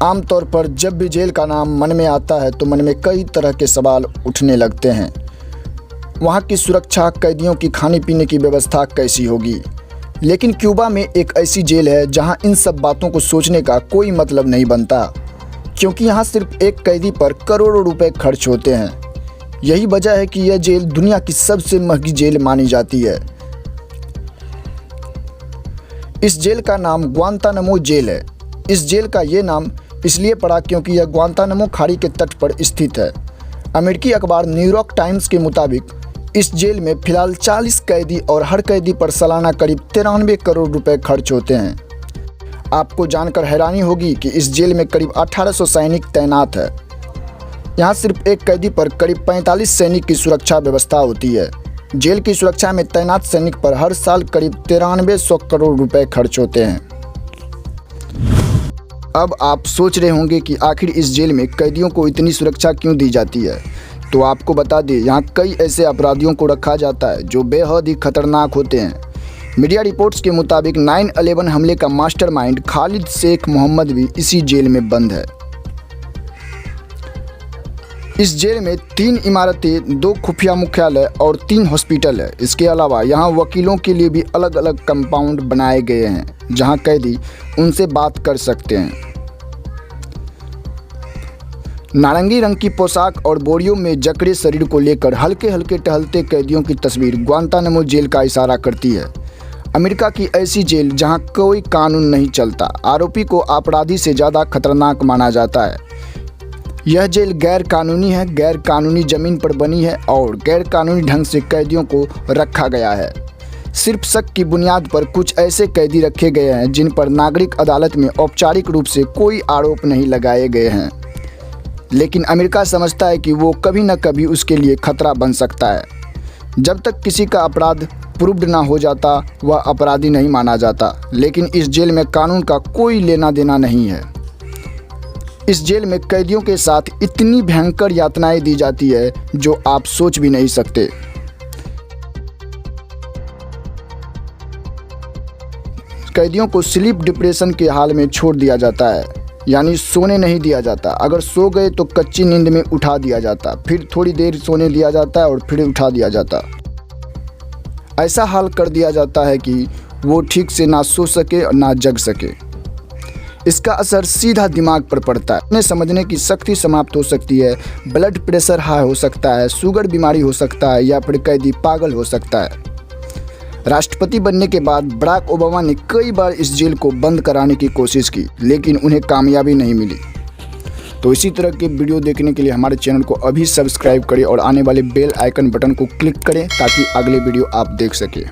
आमतौर पर जब भी जेल का नाम मन में आता है तो मन में कई तरह के सवाल उठने लगते हैं। वहाँ की सुरक्षा, कैदियों की खाने पीने की व्यवस्था कैसी होगी। लेकिन क्यूबा में एक ऐसी जेल है जहाँ इन सब बातों को सोचने का कोई मतलब नहीं बनता, क्योंकि यहाँ सिर्फ एक कैदी पर करोड़ों रुपए खर्च होते हैं। यही वजह है कि यह जेल दुनिया की सबसे महंगी जेल मानी जाती है। इस जेल का नाम ग्वांतानामो जेल है। इस जेल का ये नाम इसलिए पड़ा क्योंकि यह ग्वांतानामो खाड़ी के तट पर स्थित है। अमेरिकी अखबार न्यूयॉर्क टाइम्स के मुताबिक इस जेल में फिलहाल 40 कैदी और हर कैदी पर सालाना करीब 93 करोड़ रुपए खर्च होते हैं। आपको जानकर हैरानी होगी कि इस जेल में करीब 1800 सैनिक तैनात है। यहाँ सिर्फ एक कैदी पर करीब 45 सैनिक की सुरक्षा व्यवस्था होती है। जेल की सुरक्षा में तैनात सैनिक पर हर साल करीब 9300 करोड़ रुपए खर्च होते हैं। अब आप सोच रहे होंगे कि आखिर इस जेल में कैदियों को इतनी सुरक्षा क्यों दी जाती है। तो आपको बता दें, यहाँ कई ऐसे अपराधियों को रखा जाता है जो बेहद ही खतरनाक होते हैं। मीडिया रिपोर्ट्स के मुताबिक 9/11 हमले का मास्टरमाइंड खालिद शेख मोहम्मद भी इसी जेल में बंद है। इस जेल में 3 इमारतें, 2 खुफिया मुख्यालय और 3 हॉस्पिटल है। इसके अलावा यहाँ वकीलों के लिए भी अलग अलग कंपाउंड बनाए गए हैं जहाँ कैदी उनसे बात कर सकते हैं। नारंगी रंग की पोशाक और बोरियों में जकड़े शरीर को लेकर हल्के हल्के टहलते कैदियों की तस्वीर ग्वांतानामो जेल का इशारा करती है। अमेरिका की ऐसी जेल जहां कोई कानून नहीं चलता, आरोपी को अपराधी से ज़्यादा खतरनाक माना जाता है। यह जेल गैर कानूनी है, गैर कानूनी ज़मीन पर बनी है और गैर कानूनी ढंग से कैदियों को रखा गया है। सिर्फ शक की बुनियाद पर कुछ ऐसे कैदी रखे गए हैं जिन पर नागरिक अदालत में औपचारिक रूप से कोई आरोप नहीं लगाए गए हैं, लेकिन अमेरिका समझता है कि वो कभी न कभी उसके लिए खतरा बन सकता है। जब तक किसी का अपराध प्रूव्ड ना हो जाता, वह अपराधी नहीं माना जाता। लेकिन इस जेल में कानून का कोई लेना देना नहीं है। इस जेल में कैदियों के साथ इतनी भयंकर यातनाएं दी जाती है जो आप सोच भी नहीं सकते। कैदियों को स्लीप डिप्रेशन के हाल में छोड़ दिया जाता है, यानी सोने नहीं दिया जाता। अगर सो गए तो कच्ची नींद में उठा दिया जाता, फिर थोड़ी देर सोने दिया जाता है और फिर उठा दिया जाता। ऐसा हाल कर दिया जाता है कि वो ठीक से ना सो सके और ना जग सके। इसका असर सीधा दिमाग पर पड़ता है। उन्हें समझने की शक्ति समाप्त हो सकती है, ब्लड प्रेशर हाई हो सकता है, शुगर बीमारी हो सकता है या फिर कैदी पागल हो सकता है। राष्ट्रपति बनने के बाद बराक ओबामा ने कई बार इस जेल को बंद कराने की कोशिश की, लेकिन उन्हें कामयाबी नहीं मिली। तो इसी तरह के वीडियो देखने के लिए हमारे चैनल को अभी सब्सक्राइब करें और आने वाले बेल आइकन बटन को क्लिक करें ताकि अगले वीडियो आप देख सकें।